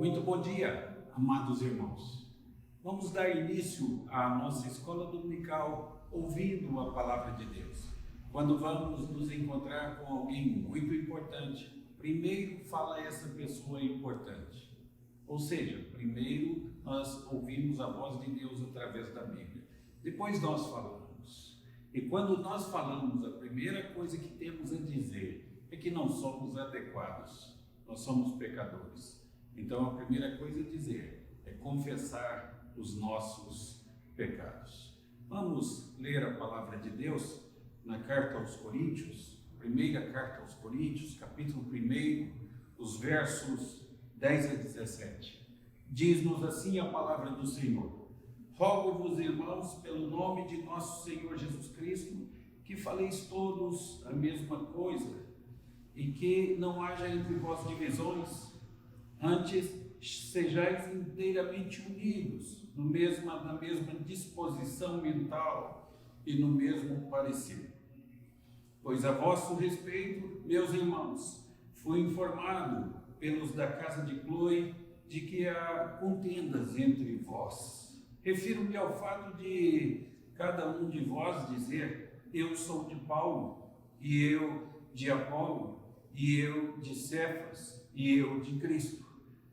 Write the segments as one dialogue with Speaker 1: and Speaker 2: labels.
Speaker 1: Muito bom dia, amados irmãos. Vamos dar início à nossa escola dominical ouvindo a palavra de Deus. Quando vamos nos encontrar com alguém muito importante, primeiro fala essa pessoa importante. Ou seja, primeiro nós ouvimos a voz de Deus através da Bíblia. Depois nós falamos. E quando nós falamos, a primeira coisa que temos a dizer é que não somos adequados. Nós somos pecadores. Então a primeira coisa a dizer é confessar os nossos pecados. Vamos ler a palavra de Deus na carta aos Coríntios, primeira carta aos Coríntios, capítulo 1, os versos 10 a 17. Diz-nos assim a palavra do Senhor: rogo-vos, irmãos, pelo nome de nosso Senhor Jesus Cristo, que faleis todos a mesma coisa, e que não haja entre vós divisões, antes sejais inteiramente unidos, na mesma disposição mental e no mesmo parecer. Pois a vosso respeito, meus irmãos, fui informado pelos da casa de Cloe de que há contendas entre vós. Refiro-me ao fato de cada um de vós dizer: eu sou de Paulo, e eu de Apolo, e eu de Cefas, e eu de Cristo.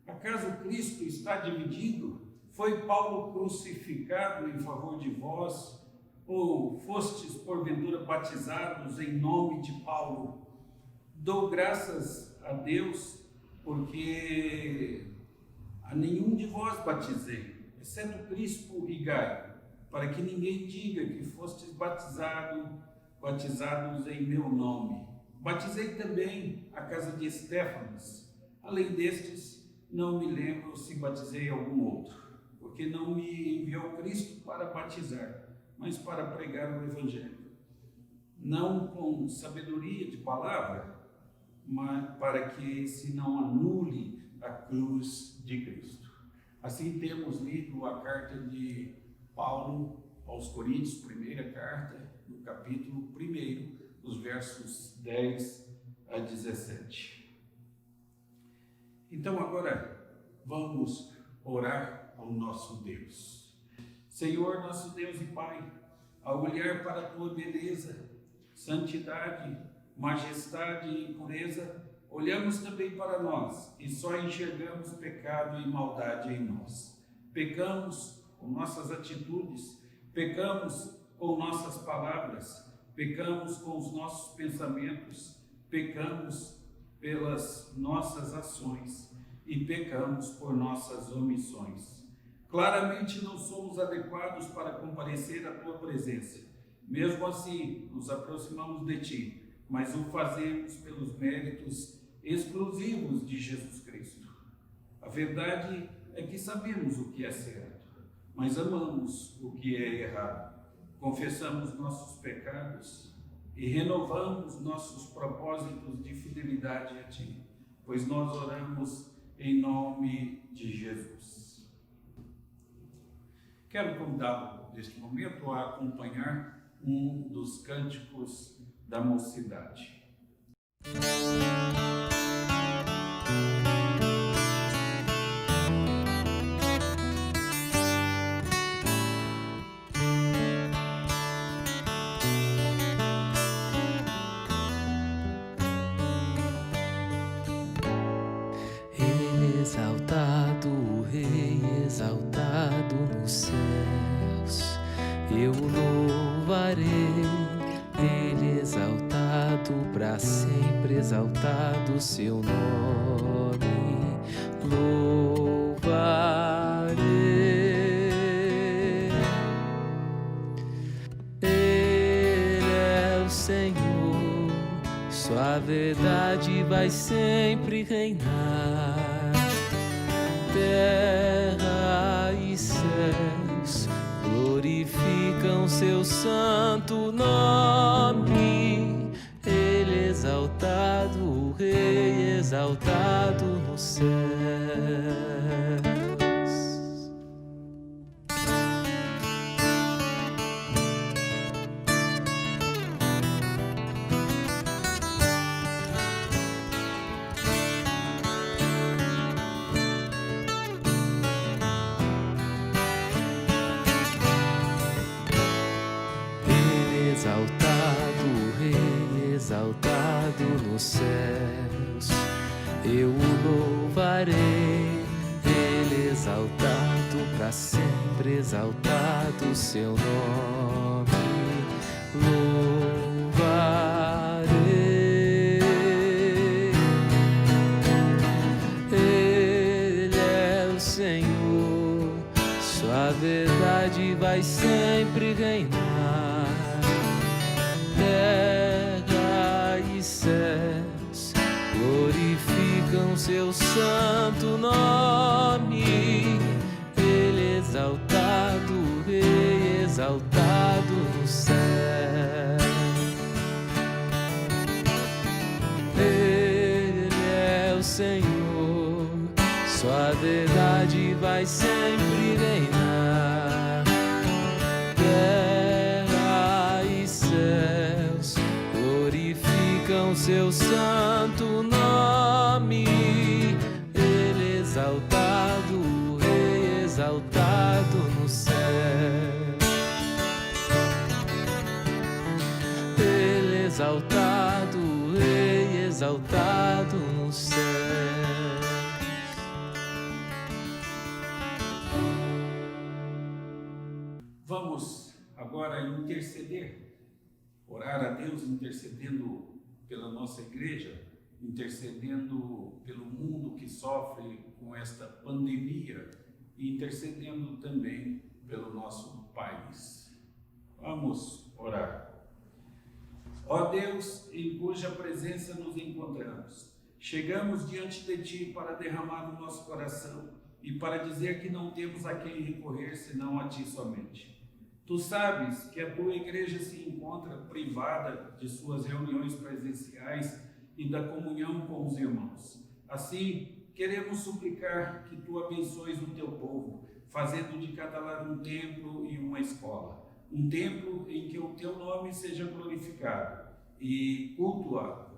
Speaker 1: Acaso Cristo está dividido? Foi Paulo crucificado em favor de vós? Ou fostes porventura batizados em nome de Paulo? Dou graças a Deus, porque a nenhum de vós batizei, exceto Crispo e Gaio, para que ninguém diga que fostes batizados em meu nome. Batizei também a casa de Estéfanas. Além destes, não me lembro se batizei algum outro, porque não me enviou Cristo para batizar, mas para pregar o Evangelho, não com sabedoria de palavra, mas para que se não anule a cruz de Cristo. Assim temos lido a carta de Paulo aos Coríntios, primeira carta, no capítulo 1, os versos 10 a 17. Então agora vamos orar ao nosso Deus. Senhor, nosso Deus e Pai, ao olhar para a tua beleza, santidade, majestade e pureza, olhamos também para nós e só enxergamos pecado e maldade em nós. Pecamos com nossas atitudes, pecamos com nossas palavras, pecamos com os nossos pensamentos, pecamos pelas nossas ações e pecamos por nossas omissões. Claramente não somos adequados para comparecer à tua presença. Mesmo assim, nos aproximamos de ti, mas o fazemos pelos méritos exclusivos de Jesus Cristo. A verdade é que sabemos o que é certo, mas amamos o que é errado. Confessamos nossos pecados e renovamos nossos propósitos de fidelidade a ti, pois nós oramos em nome de Jesus. Quero convidá-lo neste momento a acompanhar um dos cânticos da mocidade.
Speaker 2: Exaltado o Rei, exaltado nos céus, eu louvarei. Ele exaltado para sempre, exaltado seu nome, louvarei. Ele é o Senhor, sua verdade vai sempre reinar. Terra e céus glorificam seu santo nome. Ele exaltado, o Rei exaltado nos céus. exaltado, o Rei exaltado nos céus. Eu o louvarei, Ele exaltado para sempre, exaltado o seu nome. Louvarei. Ele é o Senhor, sua verdade vai sempre reinar. Terra e céus glorificam seu santo nome. Ele exaltado, o Rei exaltado no céu. Ele é o Senhor, sua verdade vai sempre reinar. Terra e céus glorificam seu santo nome. Ele exaltado, o Rei exaltado no céu. Ele exaltado, o Rei exaltado no céu.
Speaker 1: Vamos agora interceder, orar a Deus, intercedendo pela nossa igreja, intercedendo pelo mundo que sofre com esta pandemia e intercedendo também pelo nosso país. Vamos orar. Ó Deus, em cuja presença nos encontramos, chegamos diante de Ti para derramar o nosso coração e para dizer que não temos a quem recorrer senão a Ti somente. Tu sabes que a Tua igreja se encontra privada de suas reuniões presenciais e da comunhão com os irmãos. Assim, queremos suplicar que Tu abençoes o Teu povo, fazendo de cada lar um templo e uma escola. Um templo em que o Teu nome seja glorificado e cultuado.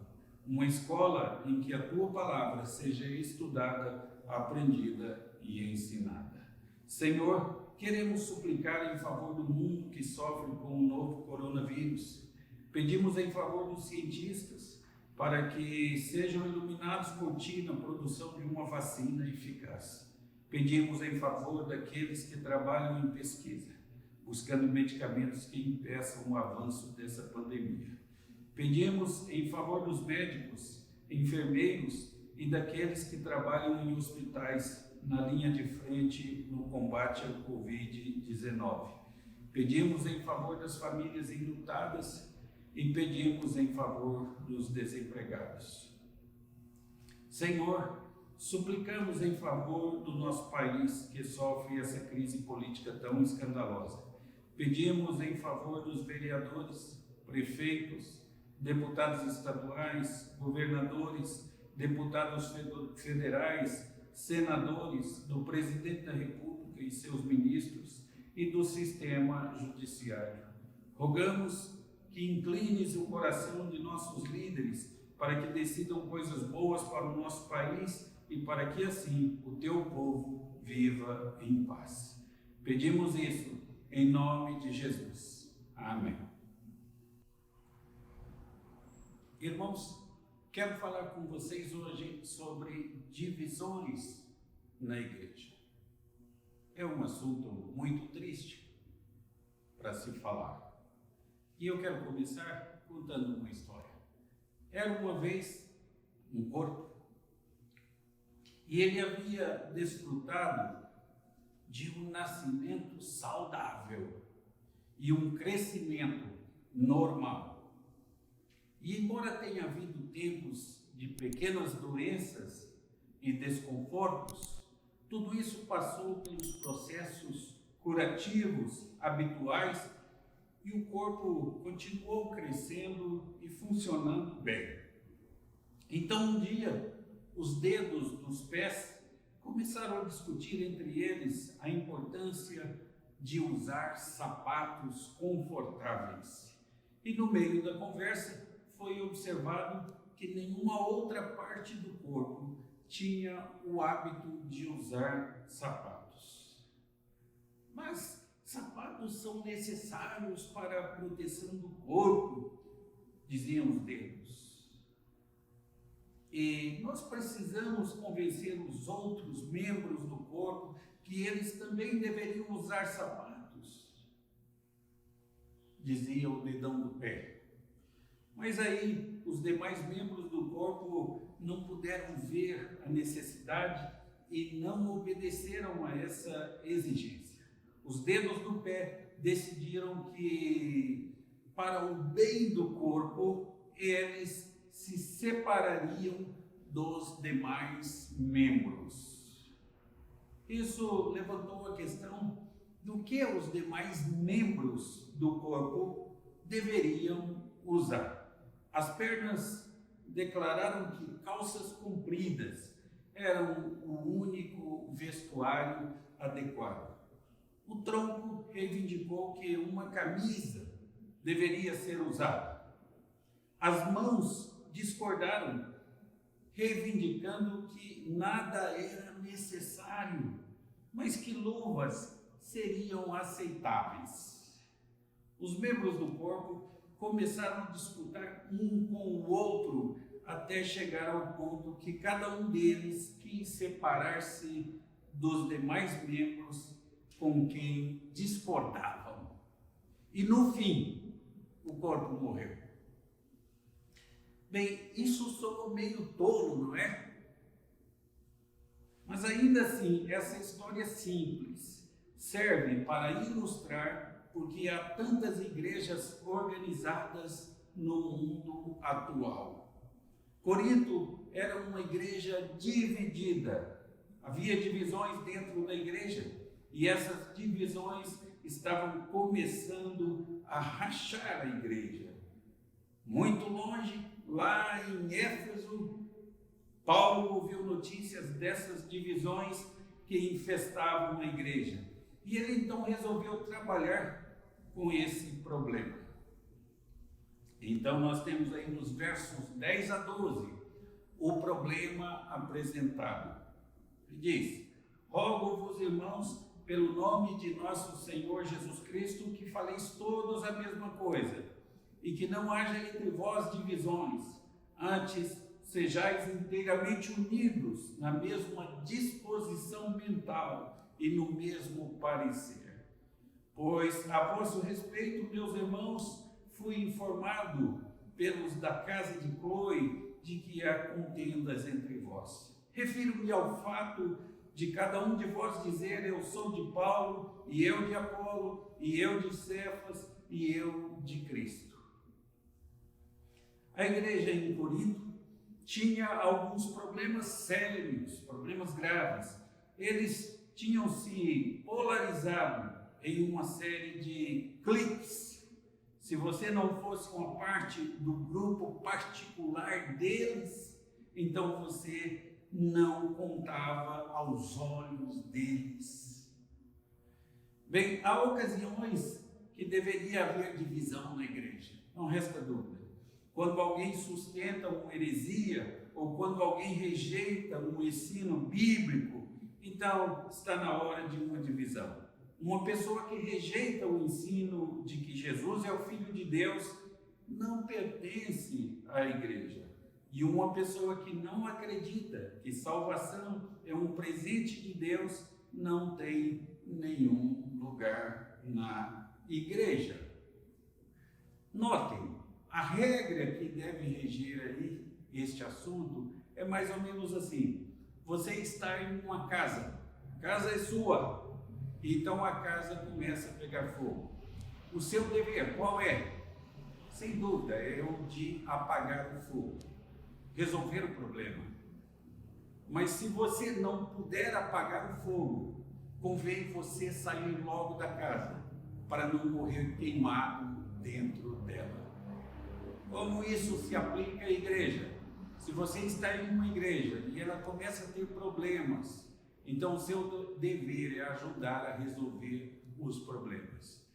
Speaker 1: Uma escola em que a Tua palavra seja estudada, aprendida e ensinada. Senhor, queremos suplicar em favor do mundo que sofre com o novo coronavírus. Pedimos em favor dos cientistas para que sejam iluminados por Ti na produção de uma vacina eficaz. Pedimos em favor daqueles que trabalham em pesquisa, buscando medicamentos que impeçam o avanço dessa pandemia. Pedimos em favor dos médicos, enfermeiros e daqueles que trabalham em hospitais na linha de frente no combate ao Covid-19. Pedimos em favor das famílias enlutadas e pedimos em favor dos desempregados. Senhor, suplicamos em favor do nosso país que sofre essa crise política tão escandalosa. Pedimos em favor dos vereadores, prefeitos, deputados estaduais, governadores, deputados federais, senadores, do presidente da República e seus ministros e do sistema judiciário. Rogamos que inclines o coração de nossos líderes para que decidam coisas boas para o nosso país e para que assim o Teu povo viva em paz. Pedimos isso em nome de Jesus. Amém. Irmãos, quero falar com vocês hoje sobre divisões na igreja. É um assunto muito triste para se falar. E eu quero começar contando uma história. Era uma vez um corpo e ele havia desfrutado de um nascimento saudável e um crescimento normal. E embora tenha havido tempos de pequenas doenças e desconfortos, tudo isso passou pelos processos curativos habituais e o corpo continuou crescendo e funcionando bem. Então, um dia, os dedos dos pés começaram a discutir entre eles a importância de usar sapatos confortáveis. E no meio da conversa, foi observado que nenhuma outra parte do corpo tinha o hábito de usar sapatos. Mas sapatos sapatos são necessários para a proteção do corpo, diziam os dedos. E nós precisamos convencer os outros membros do corpo que eles também deveriam usar sapatos, dizia o dedão do pé. Mas aí os demais membros do corpo não puderam ver a necessidade e não obedeceram a essa exigência. Os dedos do pé decidiram que, para o bem do corpo, eles se separariam dos demais membros. Isso levantou a questão do que os demais membros do corpo deveriam usar. As pernas declararam que calças compridas eram o único vestuário adequado. O tronco reivindicou que uma camisa deveria ser usada. As mãos discordaram, reivindicando que nada era necessário, mas que luvas seriam aceitáveis. Os membros do corpo começaram a disputar um com o outro até chegar ao ponto que cada um deles quis separar-se dos demais membros com quem discordavam. E no fim, o corpo morreu. Bem, isso soa meio tolo, não é? Mas ainda assim, essa história simples serve para ilustrar porque há tantas igrejas organizadas no mundo atual. Corinto era uma igreja dividida. Havia divisões dentro da igreja e essas divisões estavam começando a rachar a igreja. Muito longe, lá em Éfeso, Paulo ouviu notícias dessas divisões que infestavam a igreja. E ele então resolveu trabalhar com esse problema. Então nós temos aí nos versos 10 a 12 o problema apresentado. Ele diz: rogo-vos, irmãos, pelo nome de nosso Senhor Jesus Cristo, que faleis todos a mesma coisa, e que não haja entre vós divisões, antes sejais inteiramente unidos na mesma disposição mental e no mesmo parecer. Pois a vosso respeito, meus irmãos, fui informado pelos da casa de Cloe de que há contendas entre vós. Refiro-me ao fato de cada um de vós dizer: eu sou de Paulo, e eu de Apolo, e eu de Cefas, e eu de Cristo. A igreja em Corinto tinha alguns problemas sérios, problemas graves. Eles tinham se polarizado em uma série de cliques. Se você não fosse uma parte do grupo particular deles, então você não contava aos olhos deles. Bem, há ocasiões que deveria haver divisão na igreja, não resta dúvida. Quando alguém sustenta uma heresia, ou quando alguém rejeita um ensino bíblico, então está na hora de uma divisão. Uma pessoa que rejeita o ensino de que Jesus é o Filho de Deus não pertence à igreja. E uma pessoa que não acredita que salvação é um presente de Deus não tem nenhum lugar na igreja. Notem, a regra que deve reger aí este assunto é mais ou menos assim: você está em uma casa, a casa é sua, então a casa começa a pegar fogo. O seu dever qual é? Sem dúvida, é o de apagar o fogo, resolver o problema. Mas se você não puder apagar o fogo, convém você sair logo da casa, para não morrer queimado dentro dela. Como isso se aplica à igreja? Se você está em uma igreja e ela começa a ter problemas, então o seu dever é ajudar a resolver os problemas.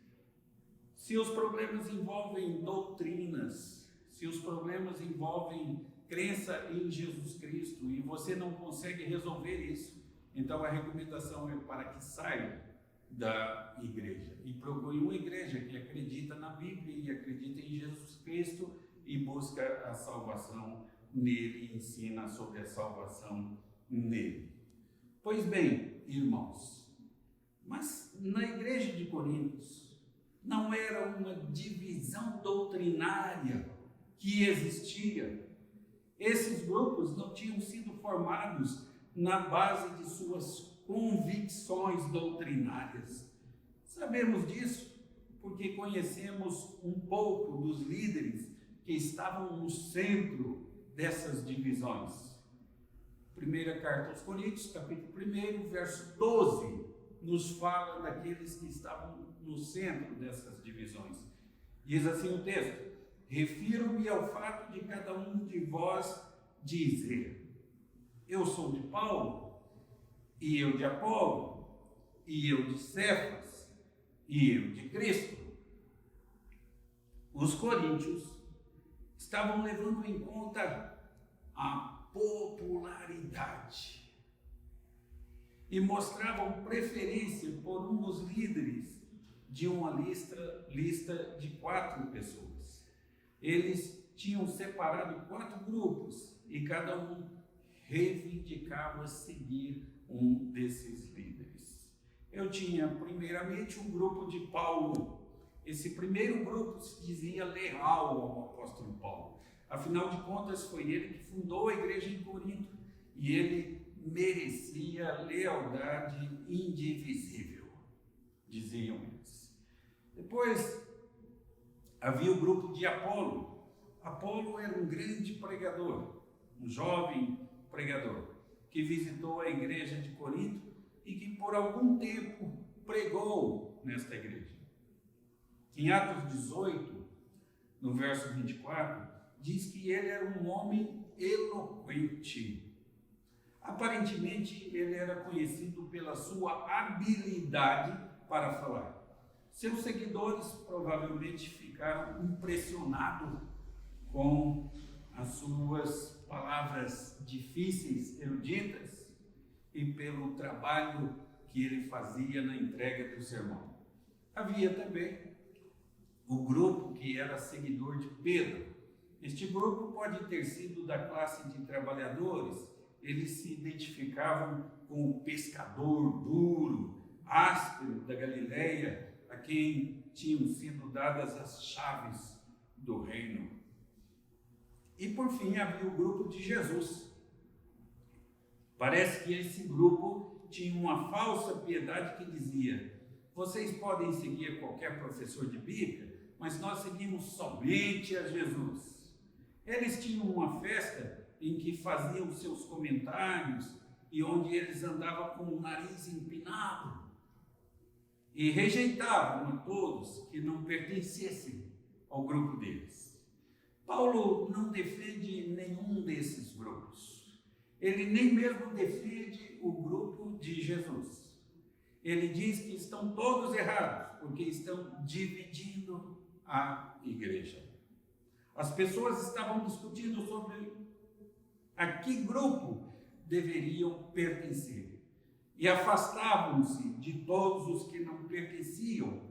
Speaker 1: Se os problemas envolvem doutrinas, se os problemas envolvem crença em Jesus Cristo e você não consegue resolver isso, então a recomendação é para que saia da igreja e procure uma igreja que acredita na Bíblia e acredita em Jesus Cristo e busca a salvação nele, ensina sobre a salvação nele. Pois bem, irmãos, mas na igreja de Corinto não era uma divisão doutrinária que existia. Esses grupos não tinham sido formados na base de suas convicções doutrinárias. Sabemos disso porque conhecemos um pouco dos líderes que estavam no centro dessas divisões. Primeira carta aos Coríntios, capítulo 1, verso 12, nos fala daqueles que estavam no centro dessas divisões. Diz assim o texto: refiro-me ao fato de cada um de vós dizer: eu sou de Paulo, e eu de Apolo, e eu de Cefas, e eu de Cristo. Os coríntios estavam levando em conta a popularidade e mostravam preferência por um dos líderes de uma lista de 4 pessoas. Eles tinham separado 4 grupos e cada um reivindicava seguir um desses líderes. Eu tinha primeiramente um grupo de Paulo. Esse primeiro grupo se dizia leal ao apóstolo Paulo. Afinal de contas, foi ele que fundou a igreja em Corinto e ele merecia lealdade indivisível, diziam eles. Depois havia o grupo de Apolo. Apolo era um grande pregador, um jovem pregador, que visitou a igreja de Corinto e que por algum tempo pregou nesta igreja. Em Atos 18, no verso 24, diz que ele era um homem eloquente. Aparentemente, ele era conhecido pela sua habilidade para falar. Seus seguidores provavelmente ficaram impressionados com as suas palavras difíceis, eruditas, e pelo trabalho que ele fazia na entrega do sermão. Havia também o grupo que era seguidor de Pedro. Este grupo pode ter sido da classe de trabalhadores. Eles se identificavam com o pescador duro, áspero da Galileia, a quem tinham sido dadas as chaves do reino. E por fim havia o grupo de Jesus. Parece que esse grupo tinha uma falsa piedade que dizia: vocês podem seguir qualquer professor de Bíblia, mas nós seguimos somente a Jesus. Eles tinham uma festa em que faziam seus comentários e onde eles andavam com o nariz empinado e rejeitavam a todos que não pertencessem ao grupo deles. Paulo não defende nenhum desses grupos. Ele nem mesmo defende o grupo de Jesus. Ele diz que estão todos errados, porque estão dividindo a igreja. As pessoas estavam discutindo sobre a que grupo deveriam pertencer e afastavam-se de todos os que não pertenciam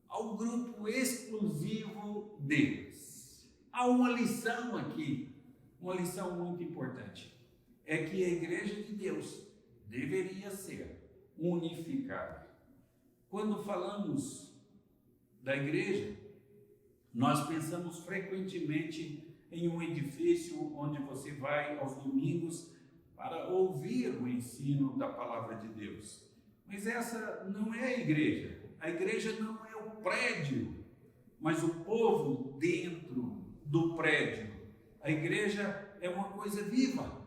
Speaker 1: ao grupo exclusivo deles. Há uma lição aqui, uma lição muito importante, é que a igreja de Deus deveria ser unificada. Quando falamos da igreja, nós pensamos frequentemente em um edifício onde você vai aos domingos para ouvir o ensino da palavra de Deus. Mas essa não é a igreja. A igreja não é o prédio, mas o povo dentro do prédio. A igreja é uma coisa viva.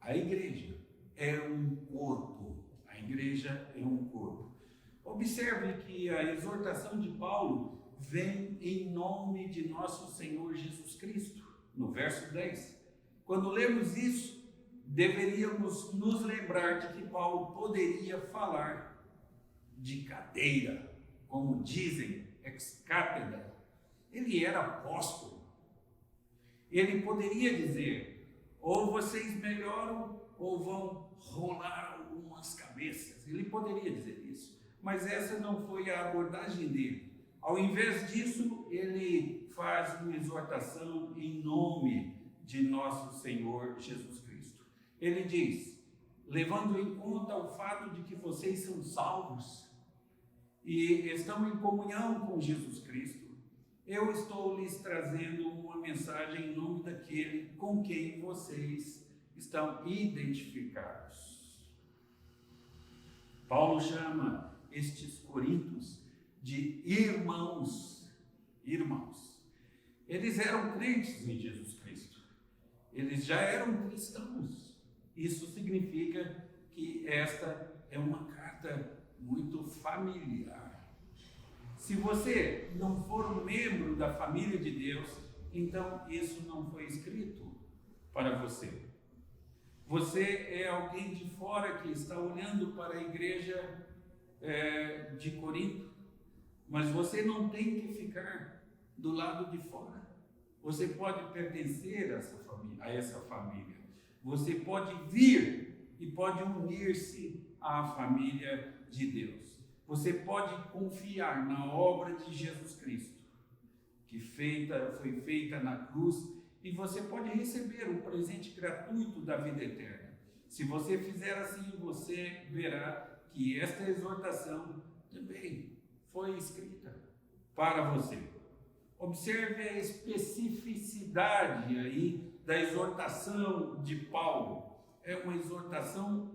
Speaker 1: A igreja é um corpo. A igreja é um corpo. Observe que a exortação de Paulo vem em nome de nosso Senhor Jesus Cristo, no verso 10. Quando lemos isso, deveríamos nos lembrar de que Paulo poderia falar de cadeira, como dizem, ex cátedra. Ele era apóstolo. Ele poderia dizer: ou vocês melhoram ou vão rolar algumas cabeças. Ele poderia dizer isso, mas essa não foi a abordagem dele. ao invés disso, ele faz uma exortação em nome de nosso Senhor Jesus Cristo. Ele diz, levando em conta o fato de que vocês são salvos e estão em comunhão com Jesus Cristo, eu estou lhes trazendo uma mensagem em nome daquele com quem vocês estão identificados. Paulo chama estes coríntios de irmãos. Eles eram crentes em Jesus Cristo. Eles já eram cristãos. Isso significa que esta é uma carta muito familiar. Se você não for um membro da família de Deus, então isso não foi escrito para você. Você é alguém de fora que está olhando para a igreja de Corinto, mas você não tem que ficar do lado de fora. Você pode pertencer a essa família. Você pode vir e pode unir-se à família de Deus. Você pode confiar na obra de Jesus Cristo, que foi feita na cruz, e você pode receber um presente gratuito da vida eterna. Se você fizer assim, você verá que esta exortação também foi escrita para você. Observe a especificidade aí da exortação de Paulo. É uma exortação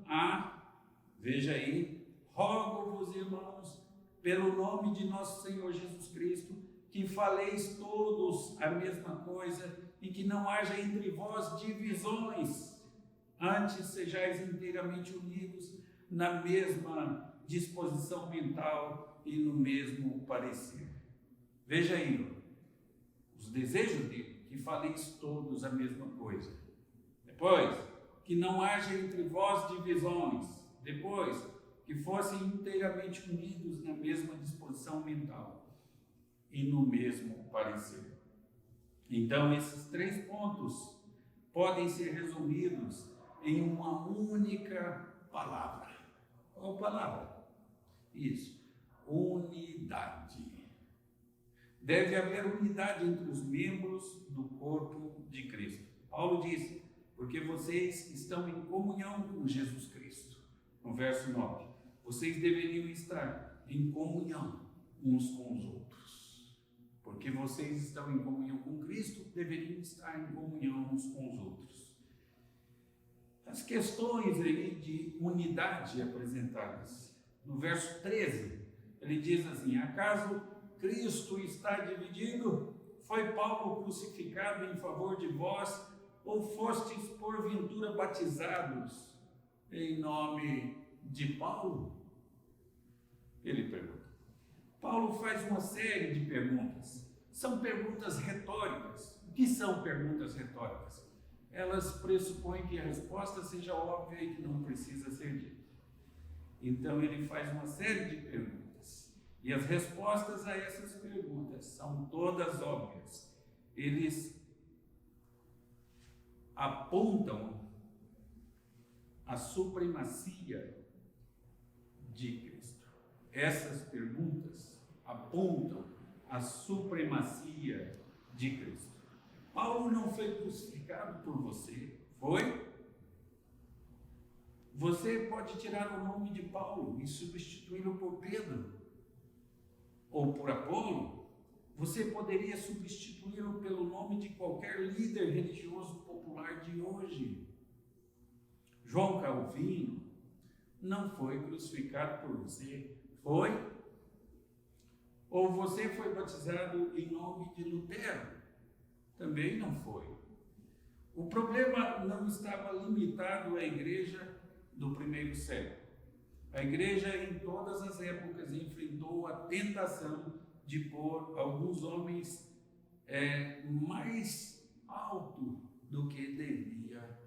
Speaker 1: veja aí, rogo-vos, irmãos, pelo nome de nosso Senhor Jesus Cristo, que faleis todos a mesma coisa e que não haja entre vós divisões, antes sejais inteiramente unidos na mesma disposição mental e no mesmo parecer. Veja aí, os desejos dele, que faleis todos a mesma coisa. Depois, que não haja entre vós divisões. Depois, que fossem inteiramente unidos na mesma disposição mental e no mesmo parecer. Então, esses 3 pontos podem ser resumidos em uma única palavra. Qual palavra? Isso, unidade. Deve haver unidade entre os membros do corpo de Cristo. Paulo disse, porque vocês estão em comunhão com Jesus Cristo. No verso 9. Vocês deveriam estar em comunhão uns com os outros. Porque vocês estão em comunhão com Cristo, deveriam estar em comunhão uns com os outros. As questões aí de unidade apresentadas. No verso 13, ele diz assim, acaso Cristo está dividido? Foi Paulo crucificado em favor de vós? Ou fostes porventura batizados em nome de Paulo? Ele pergunta. Paulo faz uma série de perguntas. São perguntas retóricas. O que são perguntas retóricas? Elas pressupõem que a resposta seja óbvia e que não precisa ser dita. Então ele faz uma série de perguntas. E as respostas a essas perguntas são todas óbvias. Eles apontam a supremacia de Cristo. Essas perguntas apontam a supremacia de Cristo. Paulo não foi crucificado por você, foi? Você pode tirar o nome de Paulo e substituí-lo por Pedro ou por Apolo. Você poderia substituí-lo pelo nome de qualquer líder religioso popular de hoje. João Calvino não foi crucificado por você, foi? Ou você foi batizado em nome de Lutero? Também não foi. O problema não estava limitado à igreja do primeiro século. A igreja em todas as épocas enfrentou a tentação de pôr alguns homens mais alto do que devia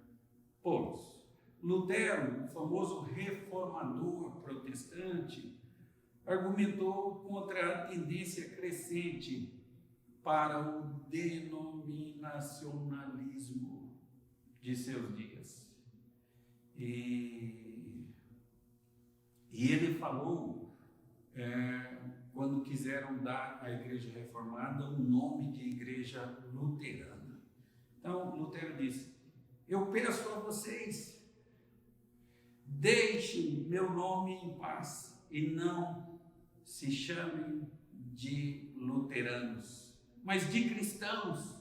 Speaker 1: pô-los. Lutero, o famoso reformador protestante, argumentou contra a tendência crescente para o denominacionalismo de seus dias. E ele falou quando quiseram dar à Igreja Reformada o nome de Igreja Luterana. Então, Lutero disse: eu peço a vocês, deixem meu nome em paz e não se chamem de luteranos, mas de cristãos.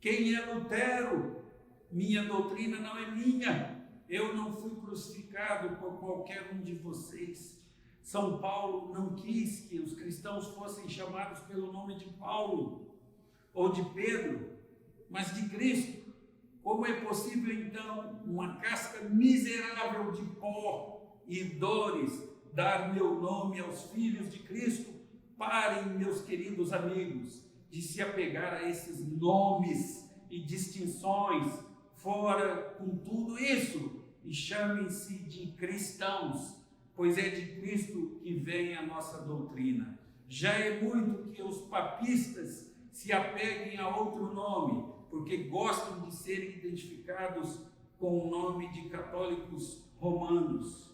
Speaker 1: Quem é Lutero? Minha doutrina não é minha. Eu não fui crucificado por qualquer um de vocês. São Paulo não quis que os cristãos fossem chamados pelo nome de Paulo ou de Pedro, mas de Cristo. Como é possível, então, uma casca miserável de pó e dores dar meu nome aos filhos de Cristo? Parem, meus queridos amigos, de se apegar a esses nomes e distinções, fora com tudo isso, e chamem-se de cristãos, pois é de Cristo que vem a nossa doutrina. Já é muito que os papistas se apeguem a outro nome, porque gostam de serem identificados com o nome de católicos romanos,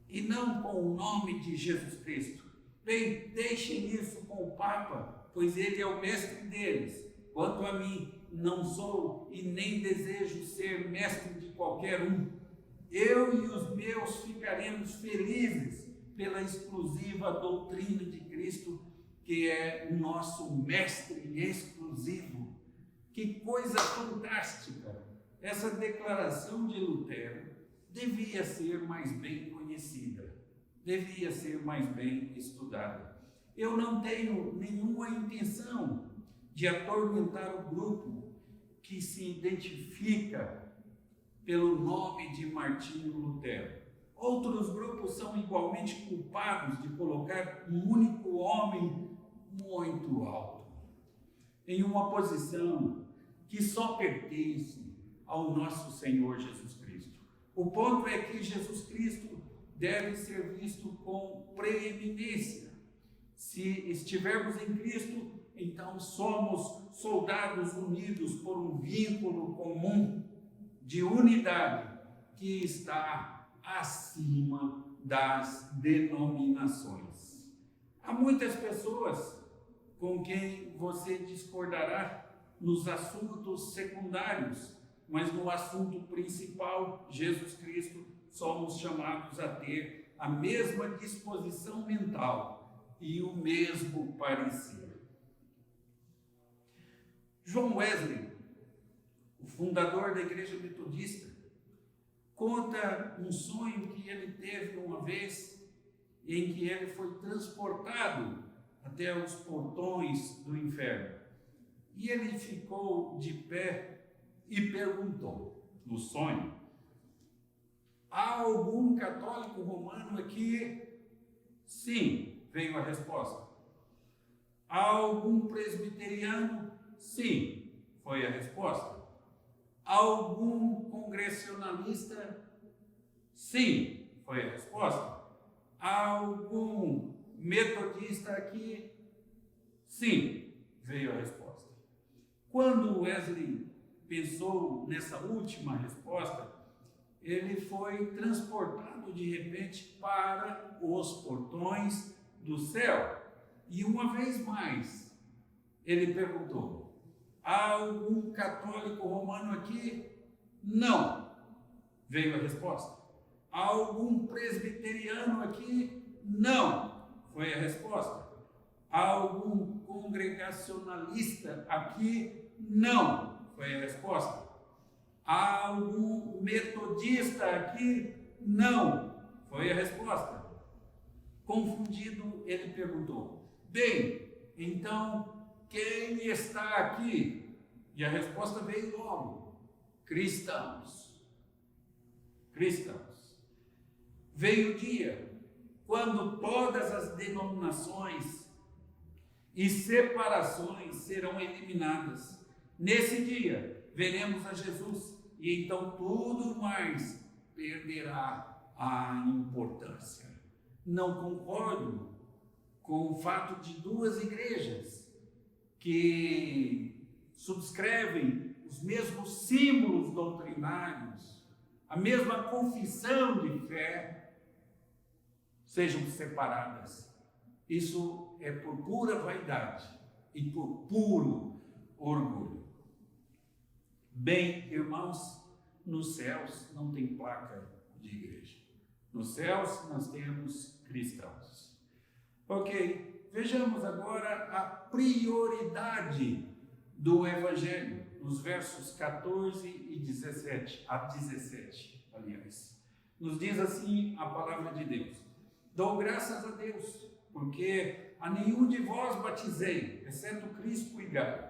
Speaker 1: e não com o nome de Jesus Cristo. Bem, deixem isso com o Papa, pois ele é o mestre deles. Quanto a mim, não sou e nem desejo ser mestre de qualquer um. Eu e os meus ficaremos felizes pela exclusiva doutrina de Cristo, que é o nosso mestre exclusivo. Que coisa fantástica! Essa declaração de Lutero devia ser mais bem conhecida, devia ser mais bem estudada. Eu não tenho nenhuma intenção de atormentar o grupo que se identifica pelo nome de Martinho Lutero. Outros grupos são igualmente culpados de colocar um único homem muito alto, em uma posição que só pertence ao nosso Senhor Jesus Cristo. O ponto é que Jesus Cristo deve ser visto com preeminência. Se estivermos em Cristo, então somos soldados unidos por um vínculo comum de unidade que está acima das denominações. Há muitas pessoas com quem você discordará nos assuntos secundários, mas no assunto principal, Jesus Cristo, somos chamados a ter a mesma disposição mental e o mesmo parecer. John Wesley, o fundador da Igreja Metodista, conta um sonho que ele teve uma vez, em que ele foi transportado até os portões do inferno. E ele ficou de pé e perguntou, no sonho: há algum católico romano aqui? Sim, veio a resposta. Há algum presbiteriano? Sim, foi a resposta. Há algum congregacionalista? Sim, foi a resposta. Há algum metodista aqui? Sim, veio a resposta. Quando Wesley pensou nessa última resposta, ele foi transportado de repente para os portões do céu. E uma vez mais, ele perguntou: há algum católico romano aqui? Não, veio a resposta. Há algum presbiteriano aqui? Não, foi a resposta. Há algum congregacionalista aqui? Não, foi a resposta. Há algum metodista aqui? Não, foi a resposta. Confundido, ele perguntou: bem, então quem está aqui? E a resposta veio logo: cristãos. Cristãos. Veio o dia quando todas as denominações e separações serão eliminadas. Nesse dia, veremos a Jesus e então tudo mais perderá a importância. Não concordo com o fato de duas igrejas que subscrevem os mesmos símbolos doutrinários, a mesma confissão de fé, sejam separadas. Isso é por pura vaidade e por puro orgulho. Bem, irmãos, nos céus não tem placa de igreja. Nos céus nós temos cristãos. Ok, vejamos agora a prioridade do Evangelho, nos versos 14 e 17, a 17, aliás. Nos diz assim a palavra de Deus: dou graças a Deus, porque a nenhum de vós batizei, exceto Crispo e Gaio,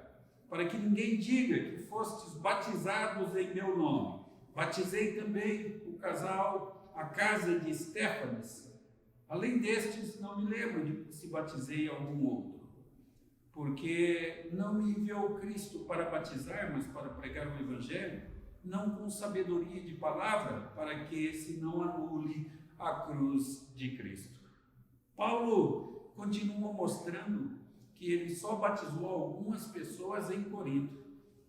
Speaker 1: para que ninguém diga que fostes batizados em meu nome. Batizei também o casal, a casa de Estéfanas. Além destes, não me lembro de se batizei algum outro, porque não me enviou Cristo para batizar, mas para pregar o Evangelho, não com sabedoria de palavra, para que se não anule a cruz de Cristo. Paulo continua mostrando que ele só batizou algumas pessoas em Corinto,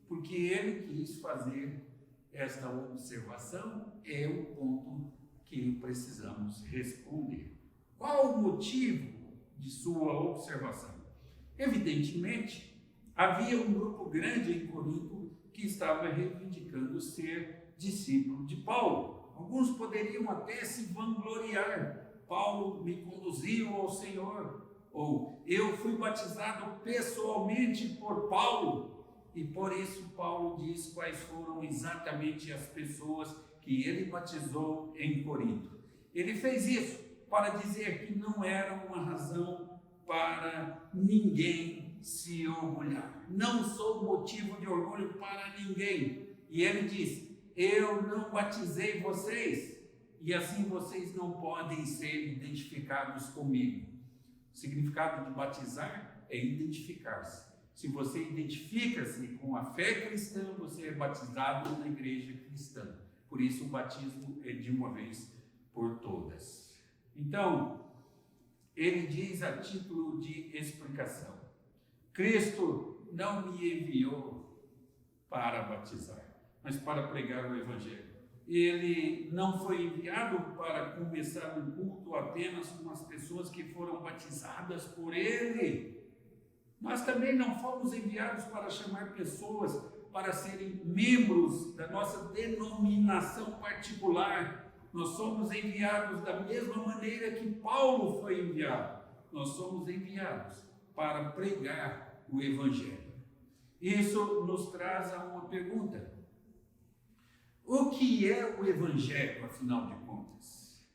Speaker 1: porque ele quis fazer esta observação, é o ponto que precisamos responder. Qual o motivo de sua observação? Evidentemente, havia um grupo grande em Corinto que estava reivindicando ser discípulo de Paulo. Alguns poderiam até se vangloriar: Paulo me conduziu ao Senhor, ou eu fui batizado pessoalmente por Paulo, e por isso Paulo diz quais foram exatamente as pessoas que ele batizou em Corinto. Ele fez isso para dizer que não era uma razão para ninguém se orgulhar. Não sou motivo de orgulho para ninguém. E ele diz: eu não batizei vocês, e assim vocês não podem ser identificados comigo. O significado de batizar é identificar-se. Se você identifica-se com a fé cristã, você é batizado na igreja cristã. Por isso o batismo é de uma vez por todas. Então, ele diz a título de explicação: Cristo não me enviou para batizar, mas para pregar o Evangelho. Ele não foi enviado para começar um culto apenas com as pessoas que foram batizadas por ele. Nós também não fomos enviados para chamar pessoas para serem membros da nossa denominação particular. Nós somos enviados da mesma maneira que Paulo foi enviado. Nós somos enviados para pregar o Evangelho. Isso nos traz a uma pergunta: o que é o Evangelho, afinal de contas?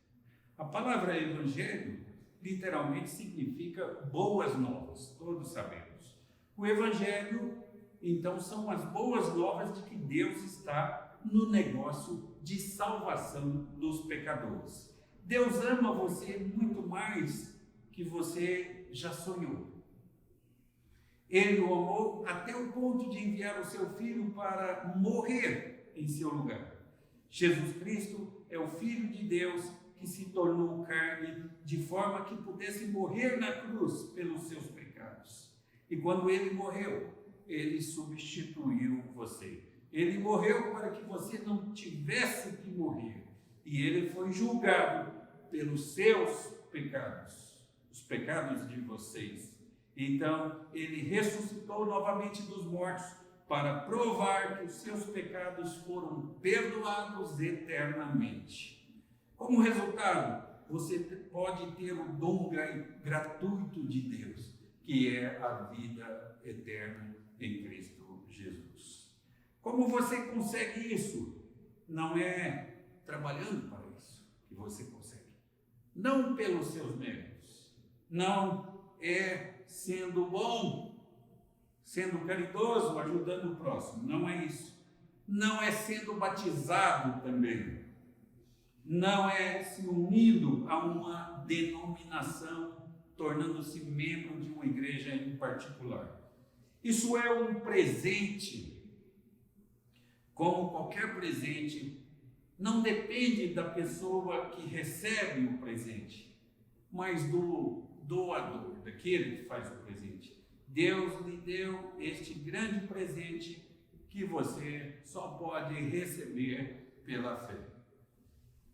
Speaker 1: A palavra Evangelho literalmente significa boas novas, todos sabemos. O Evangelho, então, são as boas novas de que Deus está no negócio de salvação dos pecadores. Deus ama você muito mais que você já sonhou. Ele o amou até o ponto de enviar o seu Filho para morrer em seu lugar. Jesus Cristo é o Filho de Deus que se tornou carne de forma que pudesse morrer na cruz pelos seus pecados. E quando ele morreu, ele substituiu você. Ele morreu para que você não tivesse que morrer. E ele foi julgado pelos seus pecados, os pecados de vocês. Então, ele ressuscitou novamente dos mortos para provar que os seus pecados foram perdoados eternamente. Como resultado, você pode ter o dom gratuito de Deus, que é a vida eterna em Cristo Jesus. Como você consegue isso? Não é trabalhando para isso que você consegue. Não pelos seus méritos. Não é sendo bom, sendo caridoso, ajudando o próximo. Não é isso. Não é sendo batizado também. Não é se unindo a uma denominação, tornando-se membro de uma igreja em particular. Isso é um presente. Como qualquer presente, não depende da pessoa que recebe o presente, mas do doador, daquele que faz o presente. Deus lhe deu este grande presente que você só pode receber pela fé.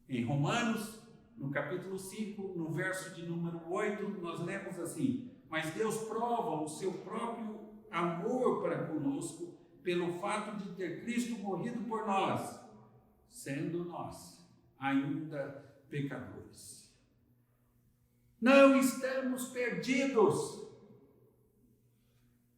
Speaker 1: Em Romanos, no capítulo 5, no verso de número 8, nós lemos assim: mas Deus prova o seu próprio amor para conosco pelo fato de ter Cristo morrido por nós, sendo nós ainda pecadores. Não estamos perdidos.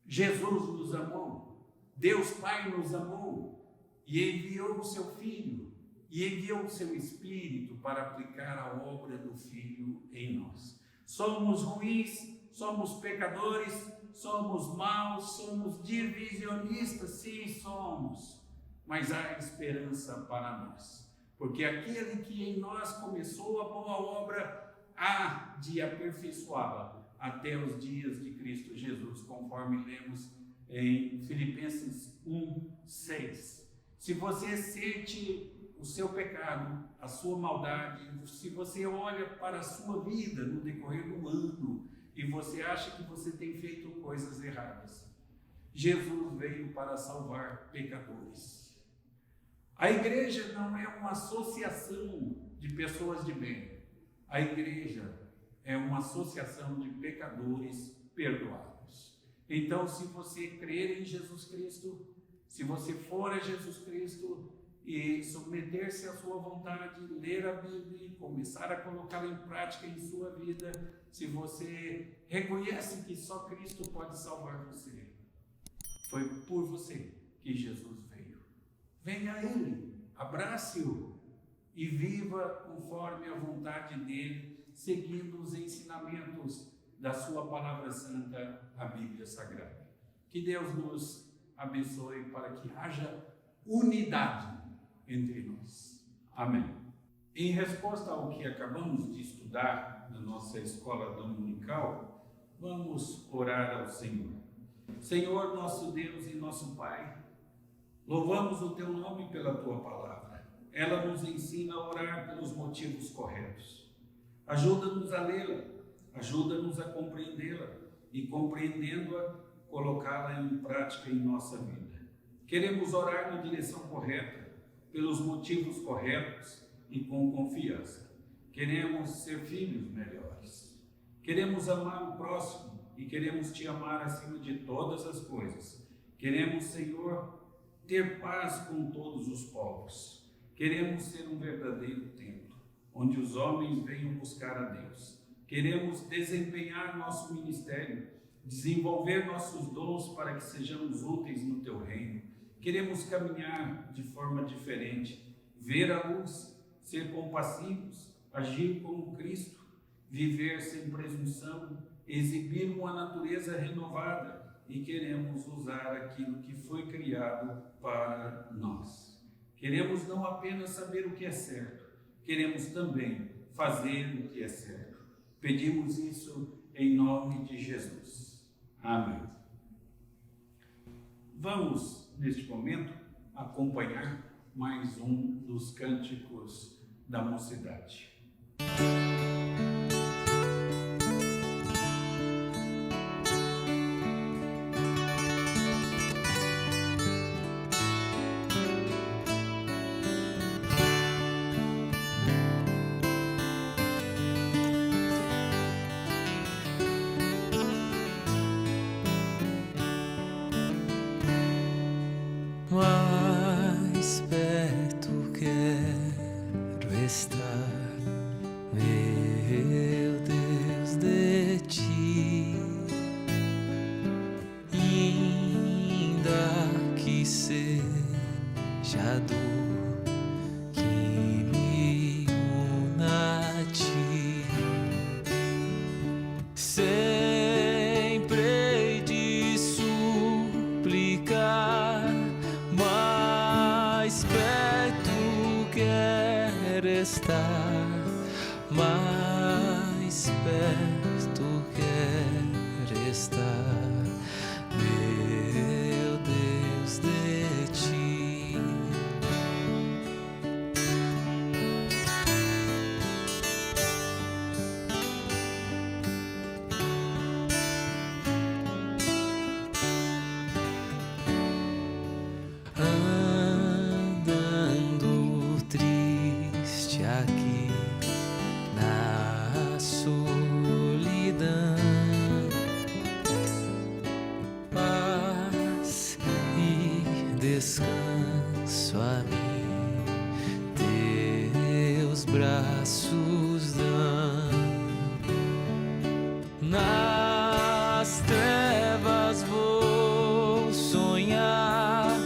Speaker 1: Jesus nos amou, Deus Pai nos amou e enviou o seu Filho e enviou o seu Espírito para aplicar a obra do Filho em nós. Somos ruins, somos pecadores, somos maus, somos divisionistas, sim, somos, mas há esperança para nós, porque aquele que em nós começou a boa obra há de aperfeiçoá-la até os dias de Cristo Jesus, conforme lemos em Filipenses 1:6. Se você sente o seu pecado, a sua maldade, se você olha para a sua vida no decorrer do ano e você acha que você tem feito coisas erradas, Jesus veio para salvar pecadores. A igreja não é uma associação de pessoas de bem. A igreja é uma associação de pecadores perdoados. Então, se você crer em Jesus Cristo, se você for a Jesus Cristo e submeter-se à sua vontade, ler a Bíblia e começar a colocá-la em prática em sua vida, se você reconhece que só Cristo pode salvar você, foi por você que Jesus veio. Venha a Ele, abrace-o e viva conforme a vontade dEle, seguindo os ensinamentos da sua palavra santa, a Bíblia Sagrada. Que Deus nos abençoe para que haja unidade entre nós. Amém. Em resposta ao que acabamos de estudar na nossa escola dominical, vamos orar ao Senhor. Senhor, nosso Deus e nosso Pai, louvamos o Teu nome pela Tua palavra. Ela nos ensina a orar pelos motivos corretos. Ajuda-nos a lê-la, ajuda-nos a compreendê-la e, compreendendo-a, colocá-la em prática em nossa vida. Queremos orar na direção correta, pelos motivos corretos e com confiança. Queremos ser filhos melhores. Queremos amar o próximo e queremos Te amar acima de todas as coisas. Queremos, Senhor, ter paz com todos os povos. Queremos ser um verdadeiro templo, onde os homens venham buscar a Deus. Queremos desempenhar nosso ministério, desenvolver nossos dons para que sejamos úteis no Teu reino. Queremos caminhar de forma diferente, ver a luz, ser compassivos, agir como Cristo, viver sem presunção, exibir uma natureza renovada e queremos usar aquilo que foi criado para nós. Queremos não apenas saber o que é certo, queremos também fazer o que é certo. Pedimos isso em nome de Jesus. Amém. Vamos, neste momento, acompanhar mais um dos cânticos da mocidade.
Speaker 2: Mais perto quero estar, meu Deus, de Ti, ainda que seja dor que me una a Ti, sempre hei de suplicar. Mais perto quero estar, mais perto quero estar, meu Deus, de Ti. Andando triste aqui, descanso a mim, teus braços dão. Nas trevas vou sonhar,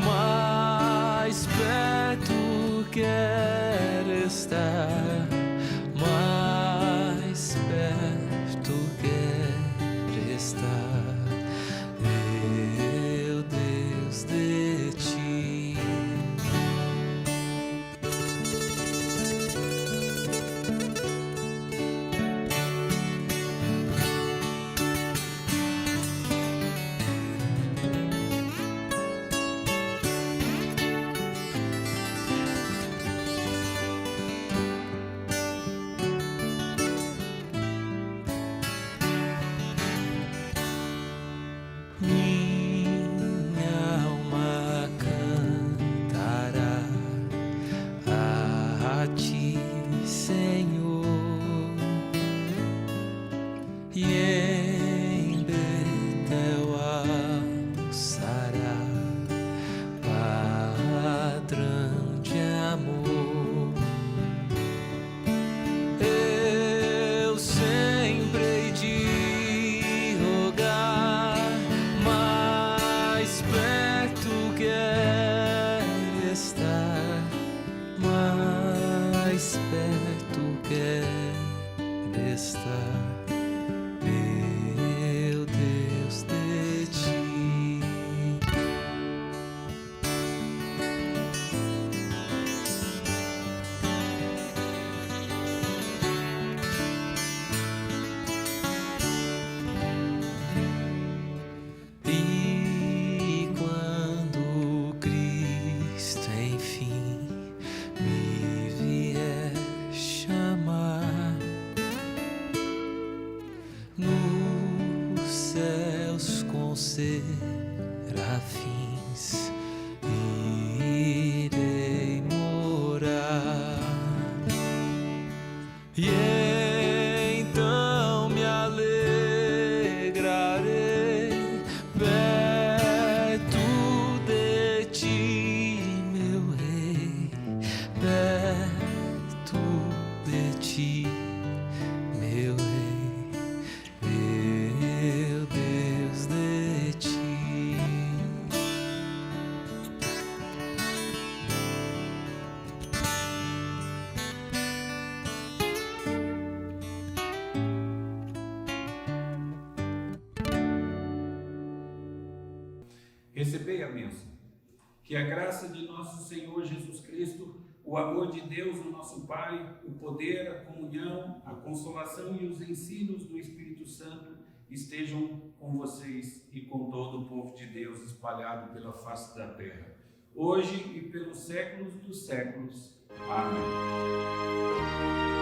Speaker 2: mais perto quero estar, mais perto quero estar, meu Deus, de ti. Minha alma cantará a ti, Senhor, e em Betel alçará padrão de amor. Eu sempre hei de rogar, mais perto quero estar, mais perto quero estar, meu Deus, de ti. E quando Cristo enfim me vier chamar, nos céus com serafins irei morar, e então me alegrarei perto de ti, meu Rei, perto de ti, meu Rei, meu Deus, de ti.
Speaker 1: Recebei a bênção. Que a graça de nosso Senhor Jesus Cristo, o amor de Deus, o nosso Pai, o poder, a comunhão, a consolação e os ensinos do Espírito Santo estejam com vocês e com todo o povo de Deus espalhado pela face da terra, hoje e pelos séculos dos séculos. Amém.